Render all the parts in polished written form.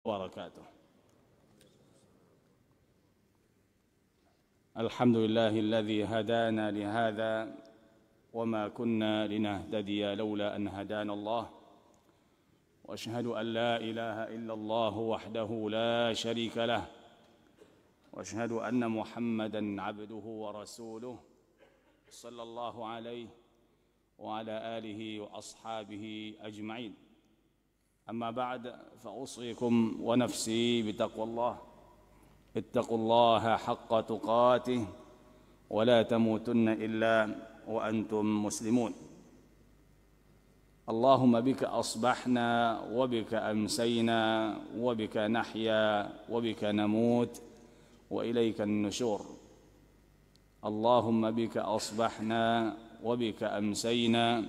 وبركاته. الحمد لله الذي هدانا لهذا وما كنا لنهتدي لولا أن هدانا الله، وأشهد أن لا إله إلا الله وحده لا شريك له، وأشهد أن محمدًا عبده ورسوله صلى الله عليه وعلى آله وأصحابه أجمعين. أما بعد، فأوصيكم ونفسي بتقوى الله. اتقوا الله حق تقاته ولا تموتن إلا وأنتم مسلمون. اللهم بك أصبحنا وبك أمسينا وبك نحيا وبك نموت وإليك النشور. اللهم بك أصبحنا وبك أمسينا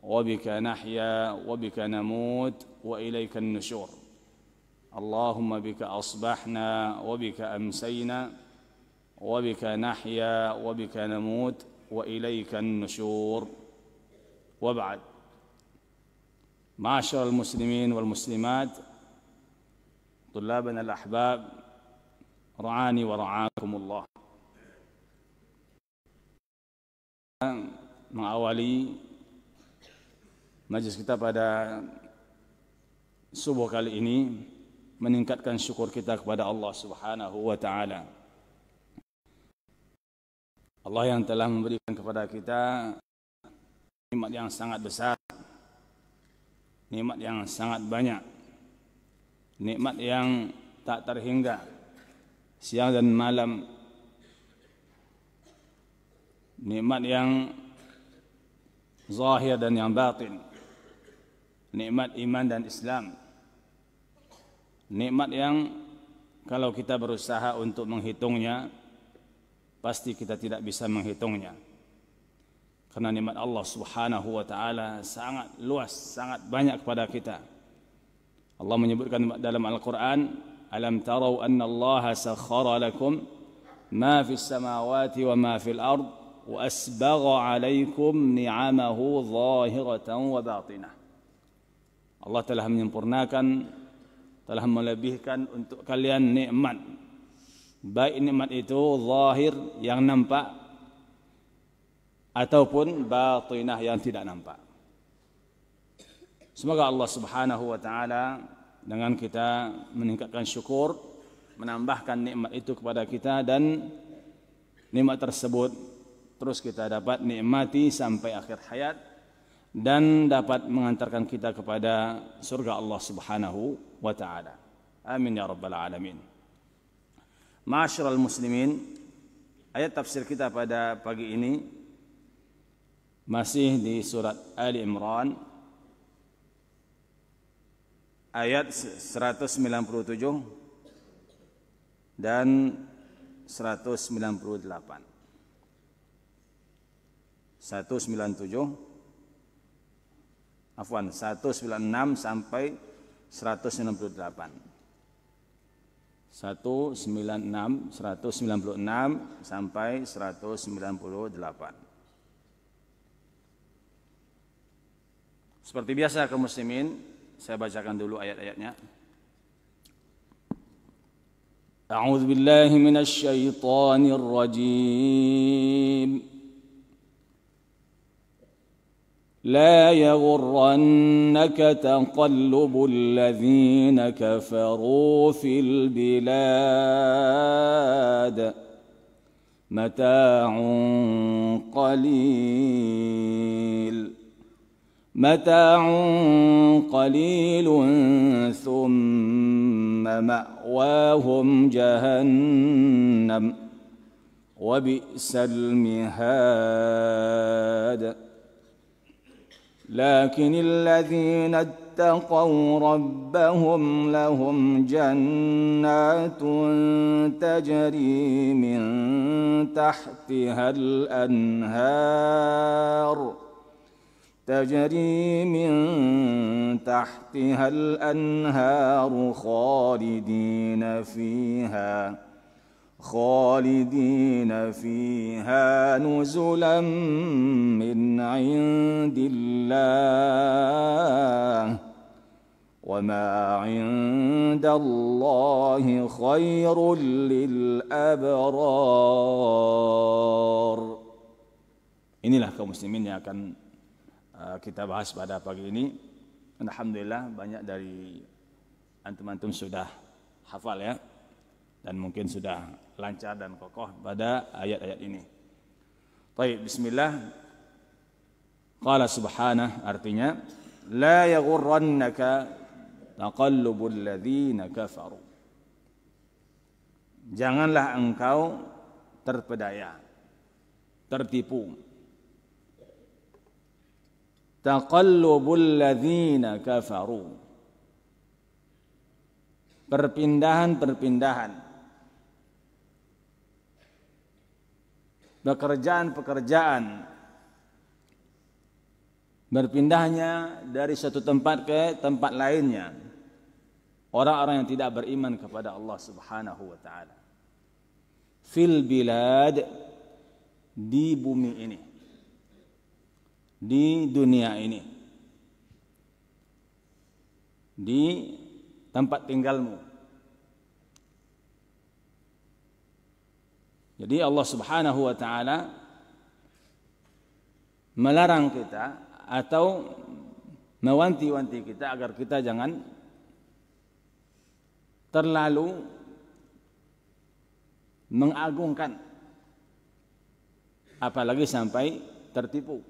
وبك نحيا وبك نموت وإليك النشور. اللهم بك أصبحنا وبك أمسينا وبك نحيا وبك نموت وإليك النشور. وبعد، معاشر المسلمين والمسلمات، طلابنا الأحباب، رعاني ورعاكم الله. Mengawali majlis kita pada subuh kali ini, meningkatkan syukur kita kepada Allah Subhanahu wa Ta'ala. Allah yang telah memberikan kepada kita nikmat yang sangat besar, nikmat yang sangat banyak, nikmat yang tak terhingga, siang dan malam, nikmat yang zahir dan yang batin, nikmat iman dan Islam, nikmat yang kalau kita berusaha untuk menghitungnya, pasti kita tidak bisa menghitungnya. Karena nikmat Allah Subhanahu wa Ta'ala sangat luas, sangat banyak kepada kita. Allah menyebutkan dalam Al-Quran, "Alam tarau anna Allah sakhara lakum ma fis samawati wa ma fil ard wa asbagha alaikum ni'amahu zahiratan wa batinah." Allah telah menyempurnakan, telah melebihkan untuk kalian nikmat, baik nikmat itu zahir yang nampak ataupun batinah yang tidak nampak. Semoga Allah Subhanahu wa Ta'ala dengan kita meningkatkan syukur, menambahkan nikmat itu kepada kita, dan nikmat tersebut terus kita dapat nikmati sampai akhir hayat dan dapat mengantarkan kita kepada surga Allah Subhanahu wa Ta'ala. Amin ya rabbal alamin. Ma'asyiral muslimin, ayat tafsir kita pada pagi ini masih di surat Ali Imran ayat 197 dan 198. 196 sampai 198. 196 sampai 198. Seperti biasa kaum muslimin, saya bacakan dulu ayat-ayatnya. A'udzu billahi minasy syaithanir rajim. لا يغرنك تقلب الذين كفروا في البلاد متاع قليل ثم مأواهم جهنم وبئس المهاد لكن الذين اتقوا ربهم لهم جنات تجري من تحتها الأنهار خالدين فيها نزلا من عند الله وَمَا عِندَ اللَّهِ خَيْرٌ لِلْأَبْرَارِ. Inilah kaum muslimin yang akan kita bahas pada pagi ini. Alhamdulillah banyak dari antum-antum sudah hafal ya, dan mungkin sudah lancar dan kokoh pada ayat-ayat ini. Baik, bismillah. Qala subhanah, artinya la yaghurrannaka taqallubul ladzina kafaru. Janganlah engkau terpedaya, tertipu. Taqallubul ladzina kafaru, perpindahan-perpindahan, pekerjaan-pekerjaan, berpindahnya dari satu tempat ke tempat lainnya, orang-orang yang tidak beriman kepada Allah Subhanahu wa taala. Fil bilad, di bumi ini, di dunia ini, di tempat tinggalmu. Jadi Allah Subhanahu wa taala melarang kita atau mewanti-wanti kita agar kita jangan terlalu mengagungkan, apalagi sampai tertipu.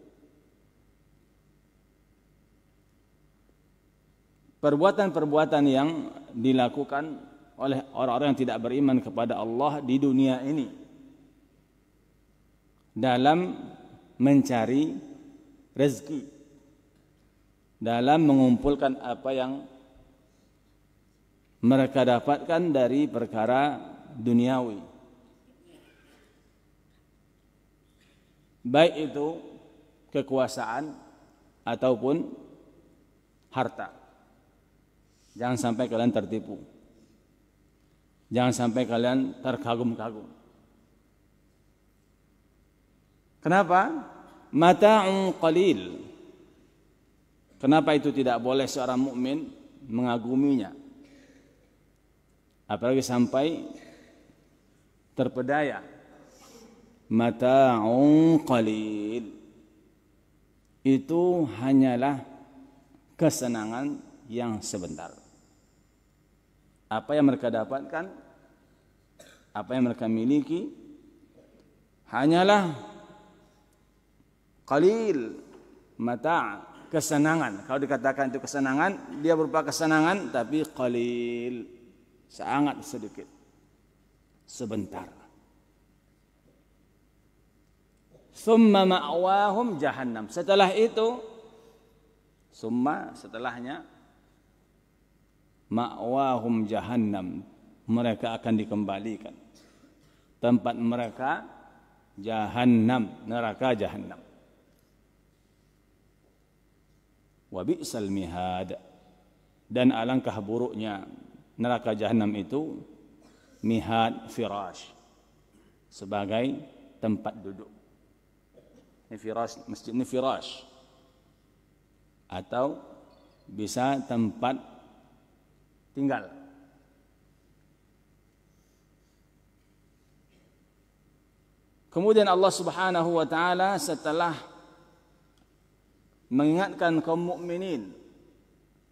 Perbuatan-perbuatan yang dilakukan oleh orang-orang yang tidak beriman kepada Allah di dunia ini dalam mencari rezeki, dalam mengumpulkan apa yang mereka dapatkan dari perkara duniawi, baik itu kekuasaan ataupun harta. Jangan sampai kalian tertipu, jangan sampai kalian terkagum-kagum. Kenapa? Mata'un qalil. Kenapa itu tidak boleh seorang mukmin mengaguminya, apalagi sampai terpedaya? Mata'un qalil itu hanyalah kesenangan yang sebentar. Apa yang mereka dapatkan, apa yang mereka miliki, hanyalah qalil, mata', kesenangan. Kalau dikatakan itu kesenangan, dia berupa kesenangan tapi qalil, sangat sedikit, sebentar. Thumma ma'wahum jahannam. Setelah itu, setelahnya ma'wahum jahannam, mereka akan dikembalikan. Tempat mereka jahannam, neraka jahannam. Wa bi'sal mihad, dan alangkah buruknya neraka jahannam itu, mihad, firash, sebagai tempat duduk. Ini firash, masjid ini firash, atau bisa tempat tinggal. Kemudian Allah Subhanahu wa taala setelah mengingatkan kaum mukminin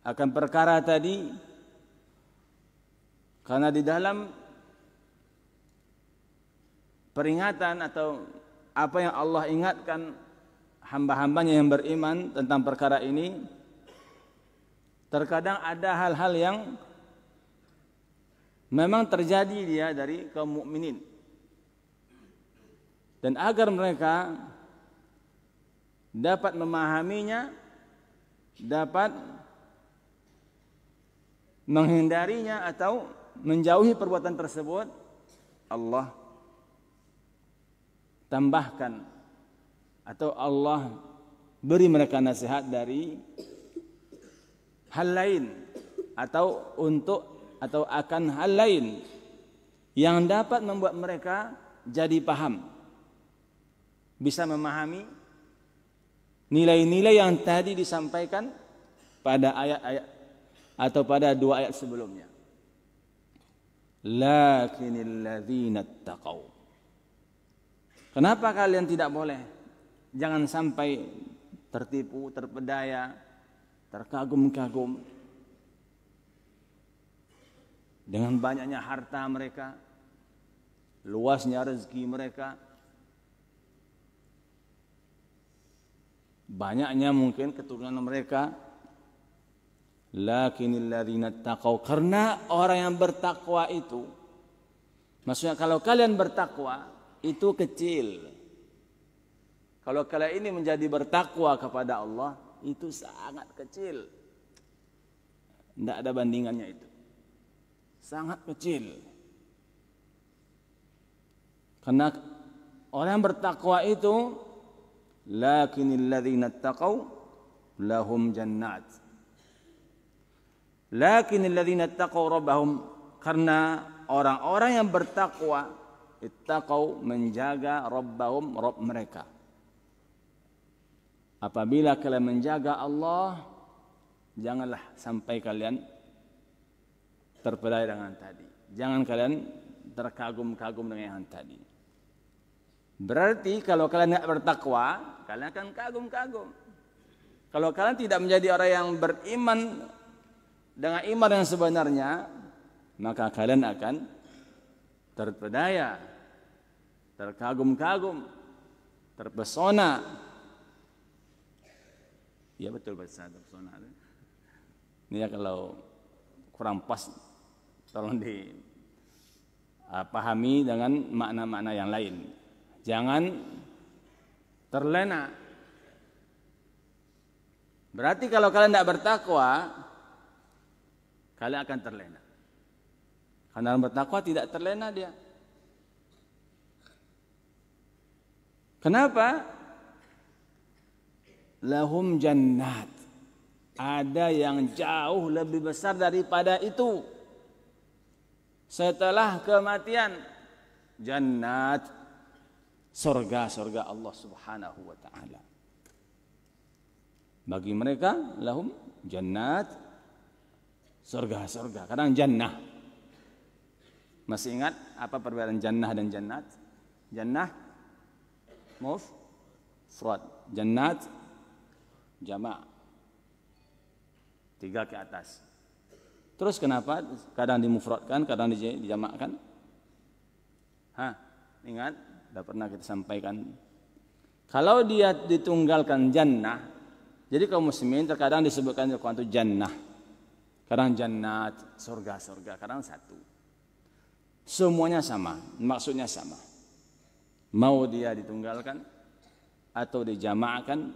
akan perkara tadi, karena di dalam peringatan atau apa yang Allah ingatkan hamba-hambanya yang beriman tentang perkara ini, terkadang ada hal-hal yang memang terjadi dia dari kaum mukminin, dan agar mereka dapat memahaminya, dapat menghindarinya atau menjauhi perbuatan tersebut, Allah tambahkan atau Allah beri mereka nasihat dari hal lain atau atau akan hal lain yang dapat membuat mereka jadi paham, bisa memahami nilai-nilai yang tadi disampaikan pada atau pada 2 ayat sebelumnya. Lakinil ladzina taqaw. Kenapa kalian tidak boleh? Jangan sampai tertipu, terpedaya, terkagum-kagum dengan banyaknya harta mereka, luasnya rezeki mereka, banyaknya mungkin keturunan mereka. Lakinil ladzina taqaw, karena orang yang bertakwa itu, maksudnya kalau kalian bertakwa itu kecil. Kalau kalian ini menjadi bertakwa kepada Allah itu sangat kecil. Tidak ada bandingannya itu. Sangat kecil. Karena orang yang bertakwa itu, lakinil ladzina taqaw lahum jannat. Lakinil ladzina taqaw rabbahum, karena orang-orang yang bertakwa, ittaqaw, menjaga rabbahum, Rabb mereka. Apabila kalian menjaga Allah, janganlah sampai kalian terpedaya dengan tadi. Jangan kalian terkagum-kagum dengan yang tadi. Berarti kalau kalian tidak bertakwa, kalian akan kagum-kagum. Kalau kalian tidak menjadi orang yang beriman dengan iman yang sebenarnya, maka kalian akan terpedaya, terkagum-kagum, terpesona. Ya betul bahasa terpesona. Ini ya kalau kurang pas, tolong dipahami dengan makna-makna yang lain. Jangan terlena. Berarti kalau kalian tidak bertakwa, kalian akan terlena. Karena orang bertakwa tidak terlena dia. Kenapa? Lahum jannat. Ada yang jauh lebih besar daripada itu. Setelah kematian, jannat, surga-surga Allah Subhanahu wa taala. Bagi mereka lahum jannat, surga-surga. Kadang jannah. Masih ingat apa perbedaan jannah dan jannat? Jannah mufrad, jannat jama'. 3 ke atas. Terus kenapa kadang dimufradkan, kadang dijamakkan? Ingat? Sudah pernah kita sampaikan. Kalau dia ditunggalkan jannah, jadi kaum muslimin terkadang disebutkan Al-Quran itu jannah. Kadang jannat, surga-surga, kadang satu. Semuanya sama, maksudnya sama. Mau dia ditunggalkan atau dijamakkan,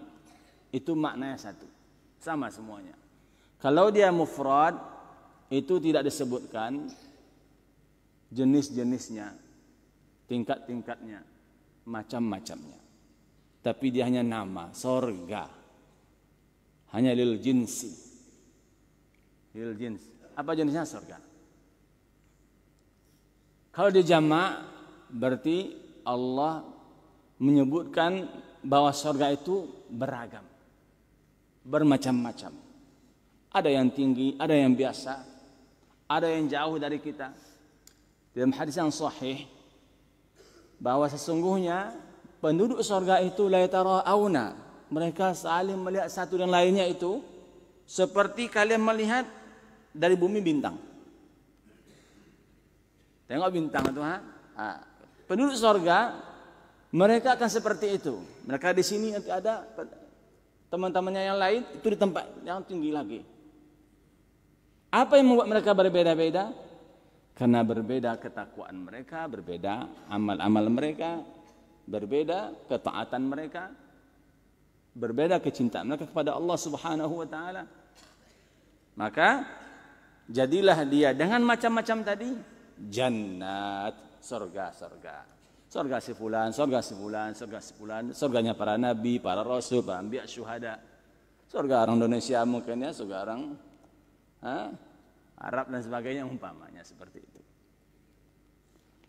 itu maknanya satu. Sama semuanya. Kalau dia mufrad, itu tidak disebutkan jenis-jenisnya, tingkat-tingkatnya, macam-macamnya. Tapi dia hanya nama, surga. Hanya lil jinsi. Lil jins. Apa jenisnya? Surga. Kalau dia jamak, berarti Allah menyebutkan bahwa surga itu beragam. Bermacam-macam. Ada yang tinggi, ada yang biasa, ada yang jauh dari kita. Dalam hadis yang sahih, bahwa sesungguhnya penduduk surga itu la yatara'auna, mereka saling melihat satu dan lainnya itu seperti kalian melihat dari bumi bintang. Tengok bintang itu, penduduk surga mereka akan seperti itu. Mereka di sini nanti ada teman-temannya yang lain itu di tempat yang tinggi lagi. Apa yang membuat mereka berbeda-beda? Karena berbeda ketakwaan mereka, berbeda amal-amal mereka, berbeda ketaatan mereka, berbeda kecintaan mereka kepada Allah Subhanahu wa taala. Maka jadilah dia dengan macam-macam tadi jannat, surga-surga. Surga si fulan, surga si fulan, surga si fulan, surganya para nabi, para rasul, para anbiya, syuhada. Surga orang Indonesia mungkin ya, surga orang Arab dan sebagainya umpamanya seperti itu.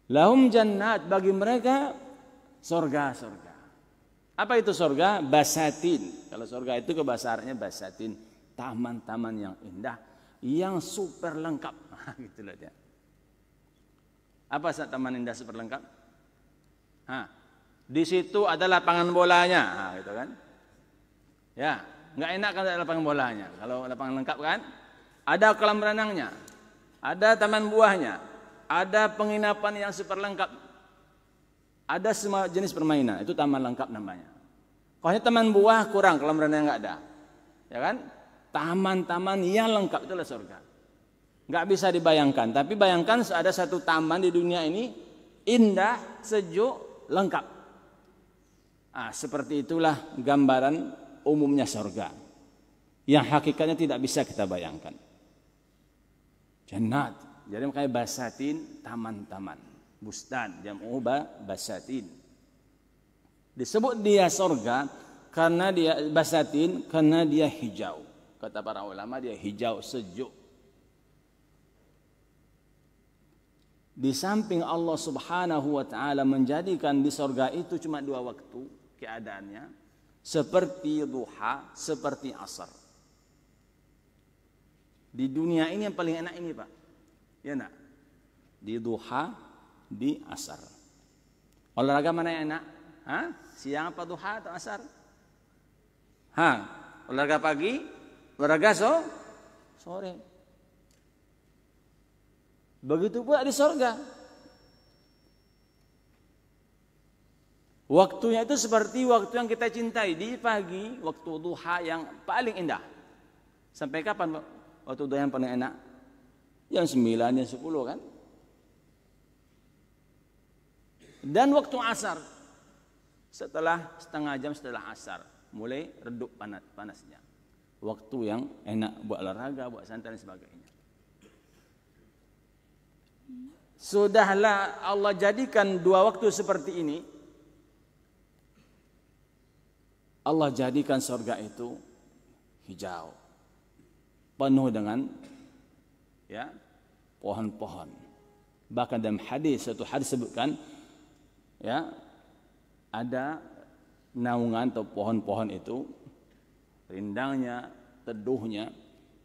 Lahum jannat, bagi mereka surga-surga. Apa itu surga? Basatin. Kalau surga itu ke bahasa Arabnya basatin, taman-taman yang indah. yang super lengkap. Gitulah dia. Apa taman indah super lengkap? Di situ ada lapangan bolanya, gitu kan? Ya, nggak enak kan ada lapangan bolanya. Kalau lapangan lengkap kan, ada kolam renangnya, ada taman buahnya, ada penginapan yang super lengkap, ada semua jenis permainan. Itu taman lengkap namanya. Kalau taman buah kurang, kolam renang nggak ada, ya kan? Taman-taman yang lengkap itulah surga. Nggak bisa dibayangkan. Tapi bayangkan ada satu taman di dunia ini indah, sejuk, lengkap. Seperti itulah gambaran umumnya surga. Yang hakikatnya tidak bisa kita bayangkan. Jannat. Jadi makanya basatin taman-taman. Bustan. Jam'u basatin. Disebut dia surga karena dia basatin, karena dia hijau. Kata para ulama dia hijau sejuk. Di samping Allah Subhanahu wa taala menjadikan di surga itu cuma 2 waktu keadaannya, seperti duha, seperti asar. Di dunia ini yang paling enak ini, Pak. Ya enggak? Di duha, di asar. Olahraga mana yang enak? Siang apa duha atau asar? Olahraga pagi, olahraga sore. Begitu pula di surga. Waktunya itu seperti waktu yang kita cintai. Di pagi, waktu duha yang paling indah. Sampai kapan waktu duha yang paling enak? Jam 9, jam 10 kan? Dan waktu asar. Setelah setengah jam setelah asar. Mulai redup panasnya. Waktu yang enak buat olahraga, buat santai dan sebagainya. Sudahlah Allah jadikan 2 waktu seperti ini. Allah jadikan surga itu hijau, penuh dengan pohon-pohon. Bahkan dalam satu hadis sebutkan ada naungan atau pohon-pohon itu rindangnya, teduhnya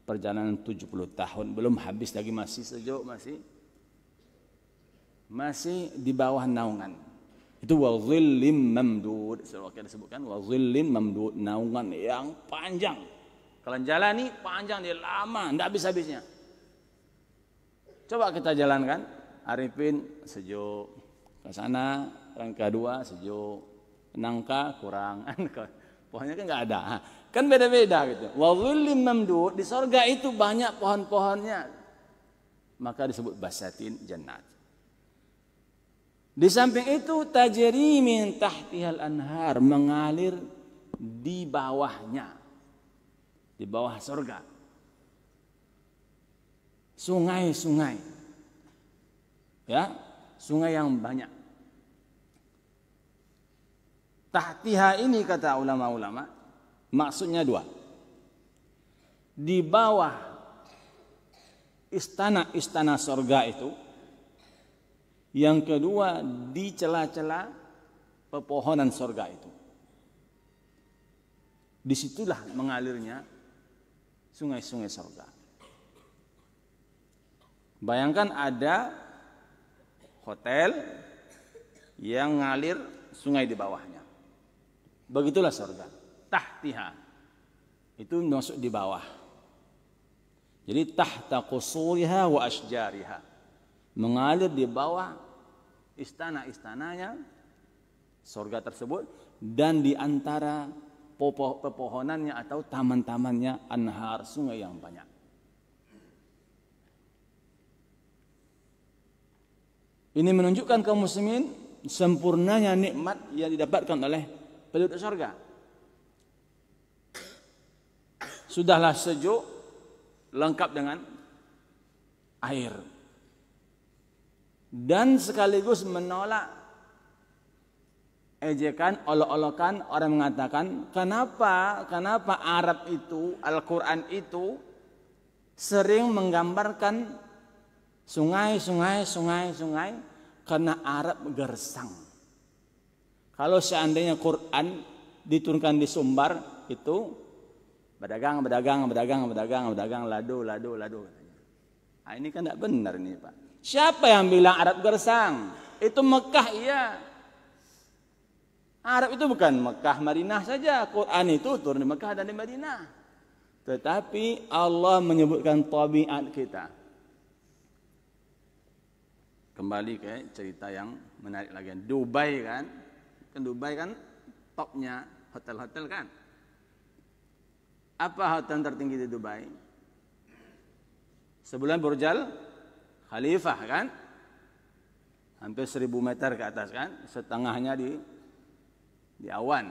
perjalanan 70 tahun belum habis lagi, masih sejuk, masih di bawah naungan. Itu wa dhillim mamdud. Sebagaimana disebutkan wa dhillim mamdud, naungan yang panjang. Kalau jalan ini panjang, dia lama, enggak habis-habisnya. Coba kita jalankan, Arifin sejuk ke sana, rangka 2 sejuk, nangka kurang. Pohonnya kan enggak ada. Kan beda-beda gitu. Wa dhillim mamdud, di surga itu banyak pohon-pohonnya. Maka disebut basatin jannat. Di samping itu tajri min tahtihal anhar, mengalir di bawahnya, di bawah surga, sungai-sungai, sungai yang banyak. Tahtiha ini kata ulama-ulama maksudnya 2. Di bawah istana-istana surga itu. Yang kedua, di celah-celah pepohonan surga itu. Disitulah mengalirnya sungai-sungai surga. Bayangkan ada hotel yang ngalir sungai di bawahnya. Begitulah surga. Tahtiha. Itu masuk di bawah. Jadi tahta qusuriha wa asjariha. Mengalir di bawah istana-istananya surga tersebut, dan di antara pepohonannya atau taman-tamannya anhar, sungai yang banyak. Ini menunjukkan kaum muslimin sempurnanya nikmat yang didapatkan oleh penduduk surga. Sudahlah sejuk, lengkap dengan air. Dan sekaligus menolak ejekan, olok-olokan orang mengatakan, kenapa Arab itu, Al-Quran itu sering menggambarkan sungai, karena Arab gersang. Kalau seandainya Quran diturunkan di Sumbar itu Berdagang, lado. Nah, ini kan tidak benar ini Pak. Siapa yang bilang Arab gersang? Itu Mekah iya. Arab itu bukan Mekah, Madinah saja. Quran itu turun di Mekah dan di Madinah. Tetapi Allah menyebutkan tabiat kita. Kembali ke cerita yang menarik lagi. Dubai kan? Dubai kan topnya hotel-hotel kan? Apa hotel tertinggi di Dubai? Sebulan Burj Khalifah kan? Hampir 1000 meter ke atas kan? Setengahnya di awan.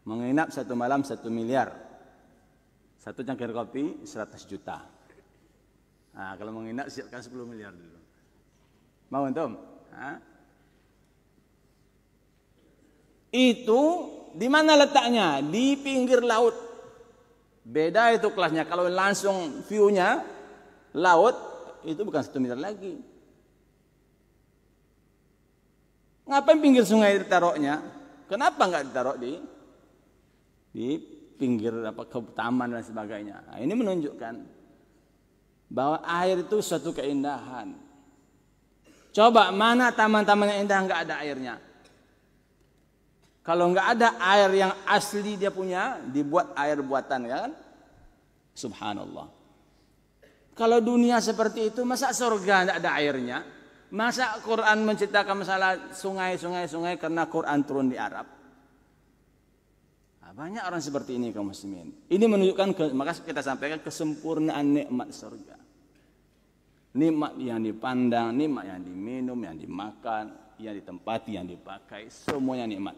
Menginap satu malam 1 miliar. Satu cangkir kopi 100 juta. Nah, kalau menginap siapkan 10 miliar dulu. Mau antum? Itu di mana letaknya? Di pinggir laut. Beda itu kelasnya. Kalau langsung view-nya laut, itu bukan 1 miliar lagi. Ngapain pinggir sungai ditaruhnya? Kenapa nggak ditaruh di pinggir ke taman dan sebagainya? Nah, ini menunjukkan bahwa air itu suatu keindahan. Coba mana taman-taman yang indah nggak ada airnya? Kalau nggak ada air yang asli dia punya, dibuat air buatan kan? Subhanallah. Kalau dunia seperti itu, masa surga nggak ada airnya? Masa Quran menceritakan masalah sungai karena Quran turun di Arab? Nah, banyak orang seperti ini kaum muslimin. Ini menunjukkan, maka kita sampaikan kesempurnaan nikmat surga. Nikmat yang dipandang, nikmat yang diminum, yang dimakan, yang ditempati, yang dipakai, semuanya nikmat.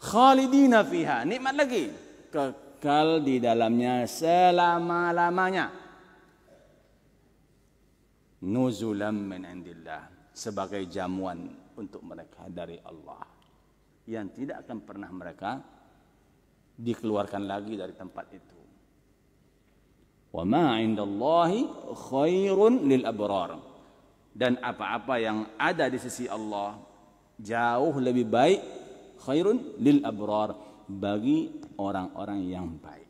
Khalidina fiha, nikmat lagi, kekal di dalamnya selama-lamanya. Nuzulam min indillah, sebagai jamuan untuk mereka dari Allah, yang tidak akan pernah mereka dikeluarkan lagi dari tempat itu. Wa ma indallahi khairun lil abrar, dan apa-apa yang ada di sisi Allah jauh lebih baik, khairun lil abrar, bagi orang-orang yang baik.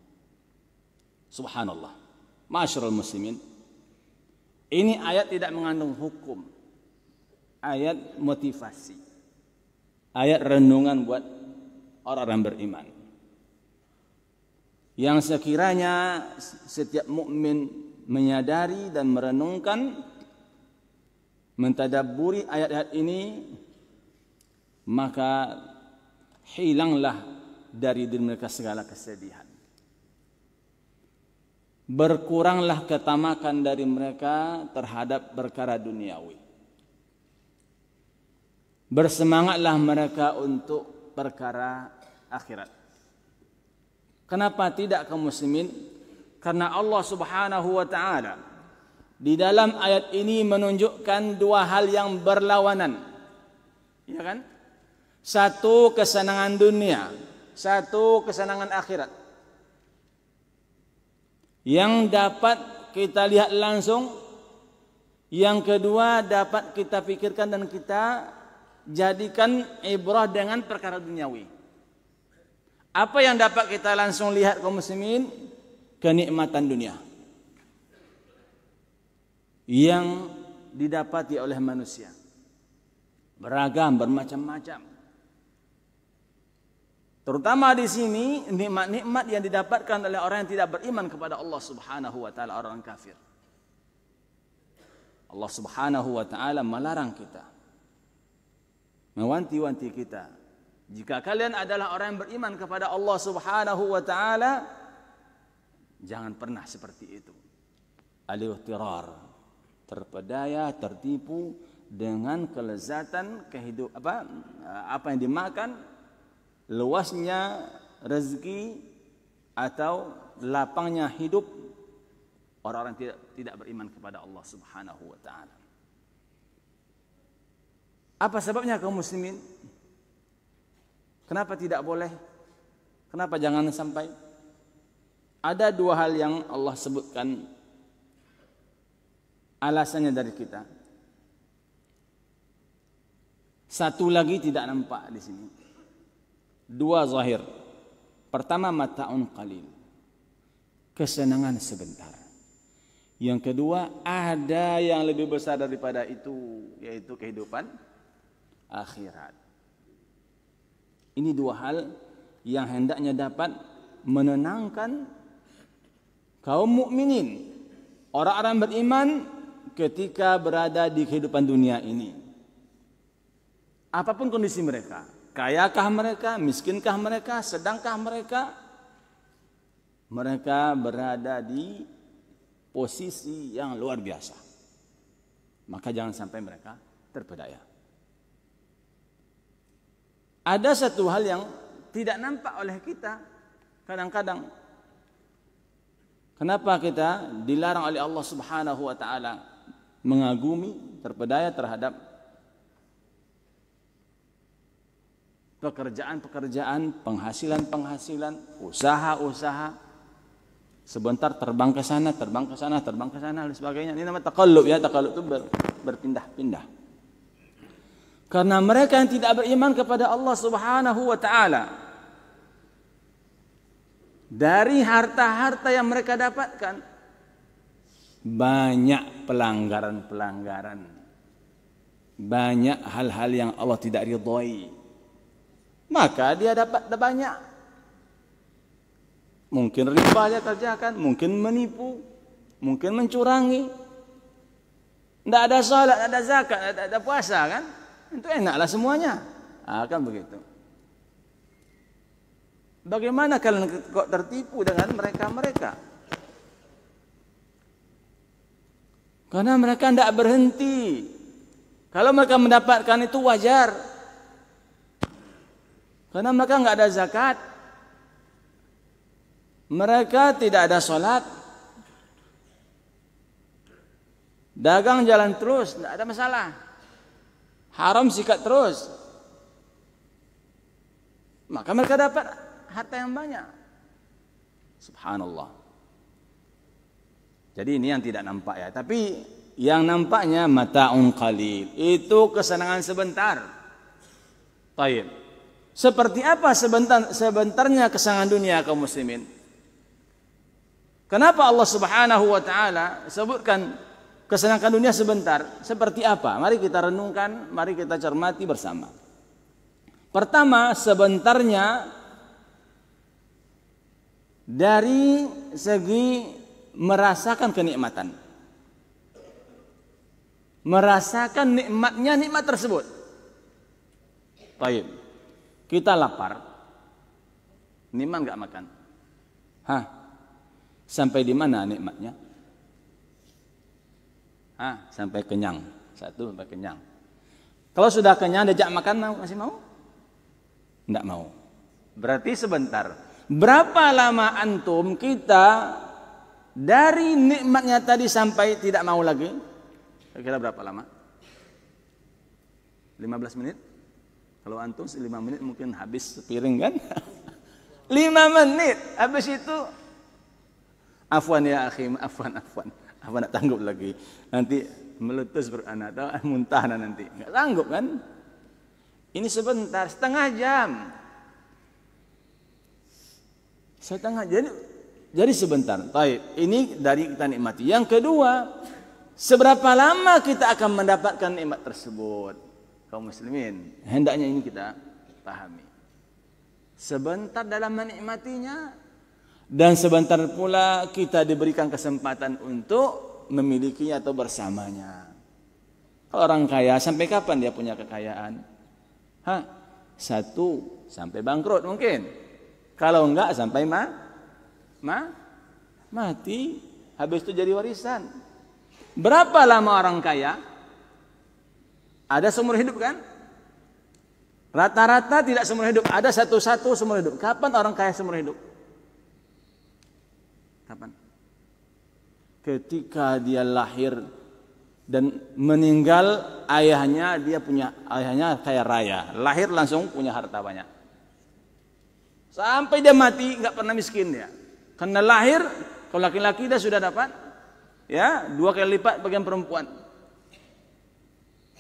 Subhanallah. Masyarul muslimin, ini ayat tidak mengandung hukum, ayat motivasi, ayat renungan buat orang-orang beriman, yang sekiranya setiap mukmin menyadari dan merenungkan, mentadabburi ayat-ayat ini, maka hilanglah dari diri mereka segala kesedihan. Berkuranglah ketamakan dari mereka terhadap perkara duniawi. Bersemangatlah mereka untuk perkara akhirat. Kenapa tidak kaum muslimin? Karena Allah Subhanahu wa taala di dalam ayat ini menunjukkan dua hal yang berlawanan. Ya kan? Satu kesenangan dunia, satu kesenangan akhirat. Yang dapat kita lihat langsung, yang kedua dapat kita pikirkan dan kita jadikan ibrah dengan perkara duniawi. Apa yang dapat kita langsung lihat kaum muslimin? Kenikmatan dunia yang didapati oleh manusia, beragam, bermacam-macam. Terutama di sini nikmat-nikmat yang didapatkan oleh orang yang tidak beriman kepada Allah Subhanahu wa taala, orang kafir. Allah Subhanahu wa taala melarang kita, mewanti-wanti kita, jika kalian adalah orang yang beriman kepada Allah Subhanahu wa taala, jangan pernah seperti itu. Al-ihtirar, terpedaya, tertipu dengan kelezatan kehidupan, apa yang dimakan, luasnya rezeki atau lapangnya hidup orang-orang tidak beriman kepada Allah Subhanahu wa taala. Apa sebabnya kaum muslimin? Kenapa tidak boleh? Kenapa jangan sampai? Ada dua hal yang Allah sebutkan alasannya dari kita. Satu lagi tidak nampak di sini. Dua zahir. Pertama, mata'un qalil, kesenangan sebentar. Yang kedua, ada yang lebih besar daripada itu, yaitu kehidupan akhirat. Ini dua hal yang hendaknya dapat menenangkan kaum mukminin, orang-orang beriman ketika berada di kehidupan dunia ini. Apapun kondisi mereka, kayakah mereka, miskinkah mereka, sedangkah mereka, mereka berada di posisi yang luar biasa. Maka jangan sampai mereka terpedaya. Ada satu hal yang tidak nampak oleh kita kadang-kadang. Kenapa kita dilarang oleh Allah Subhanahu wa taala mengagumi, terpedaya terhadap pekerjaan-pekerjaan, penghasilan-penghasilan, usaha-usaha. Sebentar terbang ke sana, terbang ke sana, terbang ke sana dan sebagainya. Ini namanya taqallub ya, taqallub itu berpindah-pindah. Karena mereka yang tidak beriman kepada Allah Subhanahu wa taala, dari harta-harta yang mereka dapatkan banyak pelanggaran-pelanggaran. Banyak hal-hal yang Allah tidak ridhai. Maka dia dapat banyak. Mungkin riba dia kerjakan, mungkin menipu, mungkin mencurangi. Tidak ada salat, tidak ada zakat, tidak ada puasa kan? Itu enaklah semuanya. Kan begitu. Bagaimana kalian kok tertipu dengan mereka-mereka? Karena mereka tidak berhenti. Kalau mereka mendapatkan itu wajar. Karena mereka nggak ada zakat. Mereka tidak ada salat. Dagang jalan terus, tidak ada masalah. Haram sikat terus. Maka mereka dapat harta yang banyak. Subhanallah. Jadi ini yang tidak nampak ya. Tapi yang nampaknya mata'un qalil. Itu kesenangan sebentar. Baik. Seperti apa sebentarnya kesenangan dunia kaum muslimin? Kenapa Allah Subhanahu wa taala sebutkan kesenangan dunia sebentar? Seperti apa? Mari kita renungkan, mari kita cermati bersama. Pertama, sebentarnya dari segi merasakan kenikmatan. Merasakan nikmatnya nikmat tersebut. Baik. Kita lapar. Nikmat enggak makan? Sampai di mana nikmatnya? Sampai kenyang. Satu, sampai kenyang. Kalau sudah kenyang diajak makan masih mau? Tidak mau. Berarti sebentar. Berapa lama antum kita dari nikmatnya tadi sampai tidak mau lagi? Kira-kira berapa lama? 15 menit? Kalau antum 5 menit mungkin habis sepiring kan? 5 menit. Habis itu afwan ya akhi, afwan. Apa nak tanggup lagi? Nanti meletus beranak atau muntah nanti. Enggak sanggup kan? Ini sebentar, setengah jam. Jadi sebentar. Baik, ini dari kita nikmati. Yang kedua, seberapa lama kita akan mendapatkan nikmat tersebut? Kaum muslimin, hendaknya ini kita pahami. Sebentar dalam menikmatinya, dan sebentar pula kita diberikan kesempatan untuk memilikinya atau bersamanya. Kalau orang kaya, sampai kapan dia punya kekayaan? 1 sampai bangkrut mungkin. Kalau enggak sampai mati. Habis itu jadi warisan. Berapa lama orang kaya? Ada seumur hidup kan? Rata-rata tidak seumur hidup. Ada satu-satu seumur hidup. Kapan orang kaya seumur hidup? Kapan? Ketika dia lahir dan meninggal, ayahnya kaya raya. Lahir langsung punya harta banyak. Sampai dia mati nggak pernah miskin dia. Karena lahir, kalau laki-laki dia sudah dapat 2 kali lipat bagian perempuan.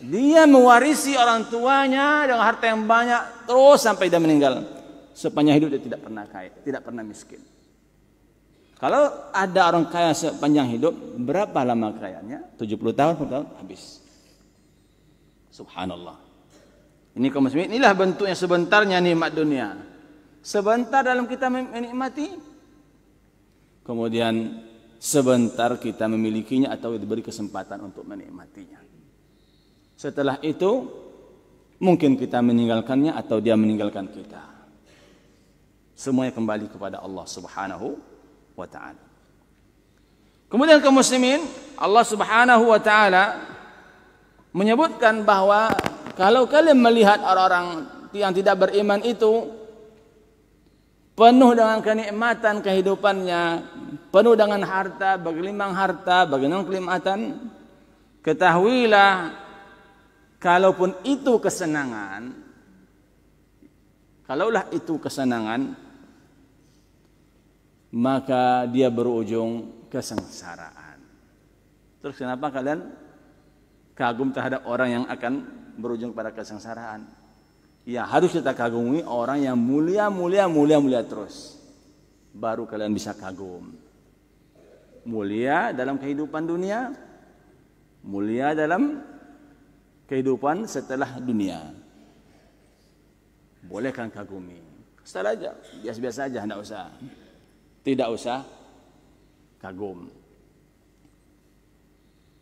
Dia mewarisi orang tuanya dengan harta yang banyak terus sampai dia meninggal. sepanjang hidup dia tidak pernah kaya, tidak pernah miskin. Kalau ada orang kaya sepanjang hidup, berapa lama kayanya? 70 tahun, 40 tahun, habis. Subhanallah. Ini kaum muslimin, inilah bentuknya sebentarnya nikmat dunia. Sebentar dalam kita menikmati, kemudian sebentar kita memilikinya atau diberi kesempatan untuk menikmatinya. Setelah itu mungkin kita meninggalkannya atau dia meninggalkan kita. Semuanya kembali kepada Allah Subhanahu wa ta'ala. Kemudian kaum muslimin, Allah Subhanahu wa ta'ala menyebutkan bahwa kalau kalian melihat orang-orang yang tidak beriman itu penuh dengan kenikmatan kehidupannya, penuh dengan harta, bergelimang harta, bergelimang kenikmatan, ketahuilah kalaupun itu kesenangan, kalaulah itu kesenangan, maka dia berujung kesengsaraan. Terus kenapa kalian kagum terhadap orang yang akan berujung pada kesengsaraan? Ya, harus kita kagumi orang yang mulia terus. Baru kalian bisa kagum. Mulia dalam kehidupan dunia, mulia dalam kehidupan setelah dunia. Boleh kan kagumi. Setelah aja, biasa-biasa aja, tidak usah kagum.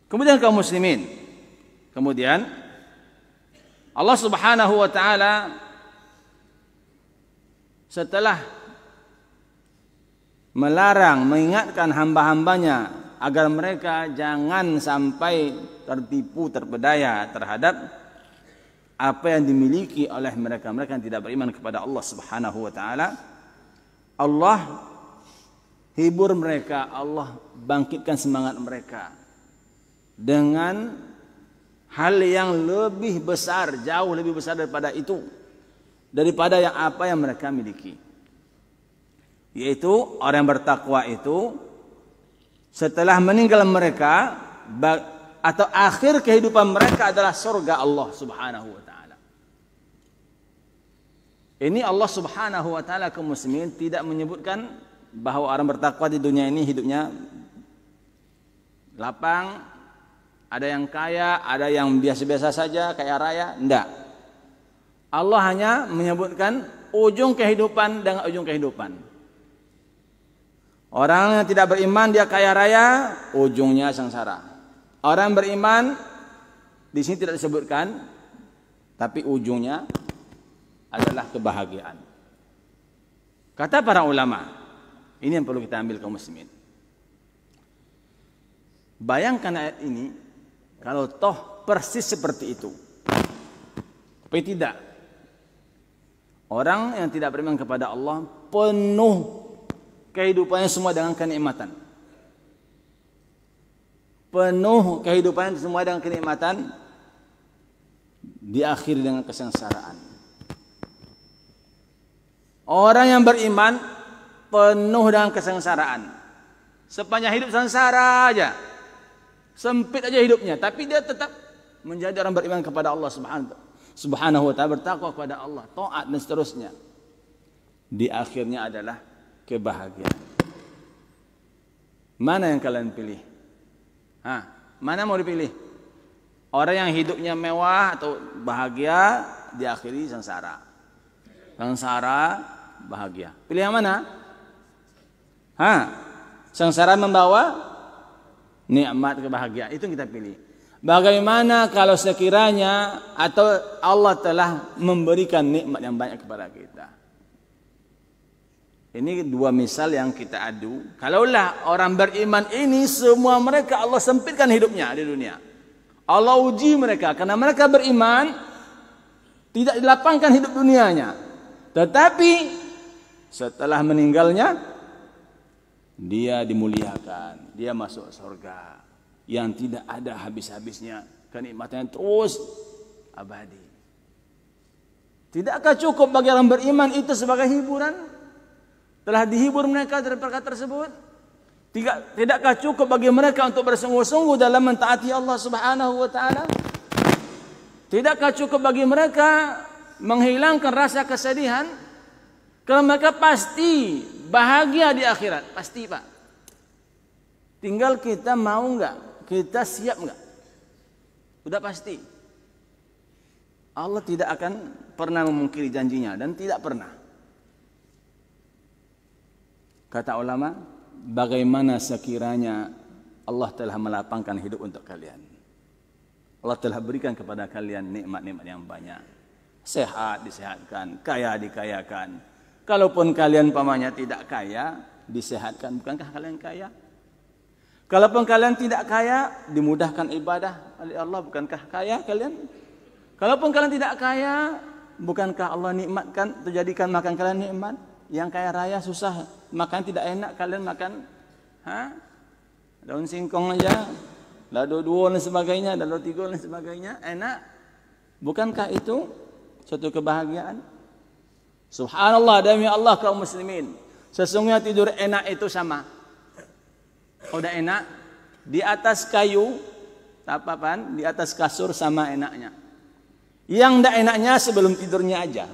Kemudian kaum muslimin, kemudian Allah Subhanahu wa ta'ala setelah melarang, mengingatkan hamba-hambanya agar mereka jangan sampai tertipu, terpedaya terhadap apa yang dimiliki oleh mereka yang tidak beriman kepada Allah Subhanahu wa ta'ala, Allah hibur mereka, Allah bangkitkan semangat mereka dengan hal yang lebih besar, jauh lebih besar daripada itu, daripada apa yang mereka miliki. Yaitu orang yang bertakwa itu setelah meninggal mereka atau akhir kehidupan mereka adalah surga Allah Subhanahu wa ta'ala. Ini Allah Subhanahu wa ta'ala kaum muslimin tidak menyebutkan bahwa orang bertakwa di dunia ini hidupnya lapang, ada yang kaya, ada yang biasa-biasa saja, kaya raya. Tidak. Allah hanya menyebutkan ujung kehidupan dengan ujung kehidupan. Orang yang tidak beriman dia kaya raya, ujungnya sengsara. Orang beriman di sini tidak disebutkan, tapi ujungnya adalah kebahagiaan. Kata para ulama, ini yang perlu kita ambil kaum muslimin. Bayangkan ayat ini, kalau toh persis seperti itu. Tapi tidak. Orang yang tidak beriman kepada Allah penuh kehidupannya semua dengan kenikmatan. Penuh kehidupannya semua dengan kenikmatan, diakhiri dengan kesengsaraan. Orang yang beriman penuh dengan kesengsaraan. Sepanjang hidup sengsara aja. Sempit aja hidupnya, tapi dia tetap menjadi orang beriman kepada Allah Subhanahu wa ta'ala, bertakwa kepada Allah, taat dan seterusnya. Di akhirnya adalah kebahagiaan. Mana yang kalian pilih? Mana mau dipilih? Orang yang hidupnya mewah atau bahagia diakhiri sengsara. Sengsara, bahagia. Pilih yang mana? Sengsara membawa nikmat kebahagiaan, itu yang kita pilih. Bagaimana kalau sekiranya atau Allah telah memberikan nikmat yang banyak kepada kita? Ini dua misal yang kita adu. Kalaulah orang beriman ini semua mereka Allah sempitkan hidupnya di dunia, Allah uji mereka karena mereka beriman, tidak dilapangkan hidup dunianya, tetapi setelah meninggalnya dia dimuliakan, dia masuk surga yang tidak ada habis-habisnya, kenikmatannya terus abadi. Tidakkah cukup bagi orang beriman itu sebagai hiburan? Telah dihibur mereka dari perkara tersebut? Tidakkah cukup bagi mereka untuk bersungguh-sungguh dalam mentaati Allah Subhanahu wa ta'ala? Tidakkah cukup bagi mereka menghilangkan rasa kesedihan Karena mereka pasti bahagia di akhirat, pasti Pak. Tinggal kita mau enggak, kita siap enggak? Udah pasti. Allah tidak akan pernah memungkiri janjinya dan tidak pernah. Kata ulama, bagaimana sekiranya Allah telah melapangkan hidup untuk kalian. Allah telah berikan kepada kalian nikmat-nikmat yang banyak. Sehat disehatkan, kaya dikayakan. Kalaupun kalian pamannya tidak kaya, disehatkan, bukankah kalian kaya? Kalaupun kalian tidak kaya, dimudahkan ibadah oleh Allah, bukankah kaya kalian? Kalaupun kalian tidak kaya, bukankah Allah nikmatkan, terjadikan makan kalian nikmat? Yang kaya raya susah, makan tidak enak, kalian makan daun singkong aja, lado dua dan sebagainya, lado tiga dan sebagainya, enak. Bukankah itu suatu kebahagiaan? Subhanallah, demi Allah kaum muslimin, sesungguhnya tidur enak itu sama. Udah enak, di atas kayu, tapapan, di atas kasur sama enaknya. Yang tidak enaknya sebelum tidurnya aja,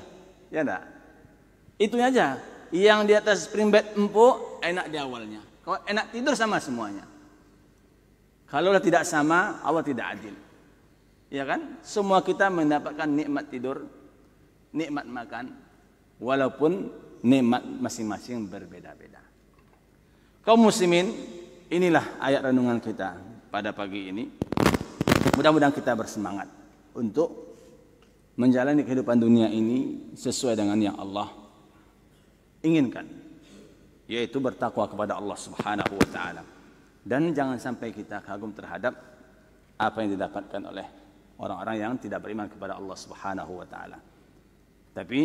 ya enggak? Itu aja. Yang di atas spring bed empuk, enak di awalnya. Kalau enak tidur sama semuanya. Kalau tidak sama, Allah tidak adil. Ya kan? Semua kita mendapatkan nikmat tidur, nikmat makan, walaupun nikmat masing-masing berbeda-beda. Kaum muslimin, inilah ayat renungan kita pada pagi ini. Mudah-mudahan kita bersemangat untuk menjalani kehidupan dunia ini sesuai dengan yang Allah inginkan, yaitu bertakwa kepada Allah Subhanahu wa taala. Dan jangan sampai kita kagum terhadap apa yang didapatkan oleh orang-orang yang tidak beriman kepada Allah Subhanahu wa taala. Tapi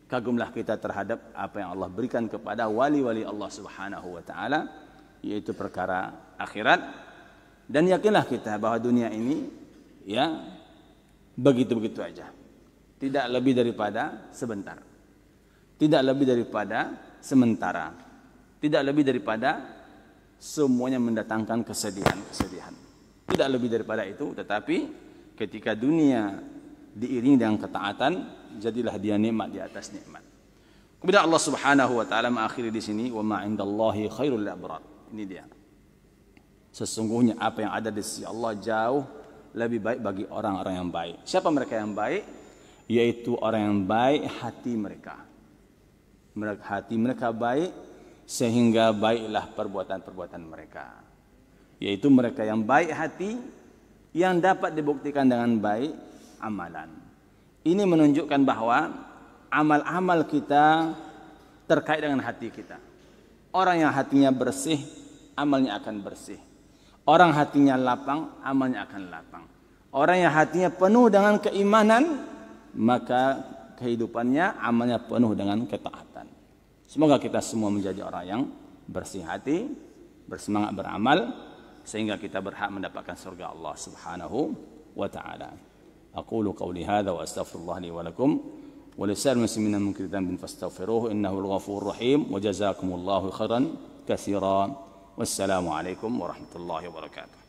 kagumlah kita terhadap apa yang Allah berikan kepada wali-wali Allah Subhanahu wa taala, yaitu perkara akhirat. Dan yakinlah kita bahwa dunia ini ya begitu-begitu aja. Tidak lebih daripada sebentar. Tidak lebih daripada sementara. Tidak lebih daripada semuanya mendatangkan kesedihan-kesedihan. Tidak lebih daripada itu, tetapi ketika dunia diiringi dengan ketaatan, jadilah dia nikmat di atas nikmat. Kemudian Allah Subhanahu wa taala mengakhiri di sini, wa ma 'indallahi khairul lil abrar. Ini dia. Sesungguhnya apa yang ada di sisi Allah jauh lebih baik bagi orang-orang yang baik. Siapa mereka yang baik? Yaitu orang yang baik hati mereka. Hati mereka baik sehingga baiklah perbuatan-perbuatan mereka. Yaitu mereka yang baik hati yang dapat dibuktikan dengan baik amalan. Ini menunjukkan bahwa amal-amal kita terkait dengan hati kita. Orang yang hatinya bersih, amalnya akan bersih. Orang hatinya lapang, amalnya akan lapang. Orang yang hatinya penuh dengan keimanan, maka kehidupannya, amalnya penuh dengan ketaatan. Semoga kita semua menjadi orang yang bersih hati, bersemangat beramal, sehingga kita berhak mendapatkan surga Allah Subhanahu wa ta'ala. Aqulu qawli hadha wa astaghfirullah li wa lakum wa lisa'il muslimina min kulli dhanbin fastaghfiruhu innahu al-ghafurur rahim wa jazakumullahu khairan katsiran. Wassalamu alaikum warahmatullahi wabarakatuh.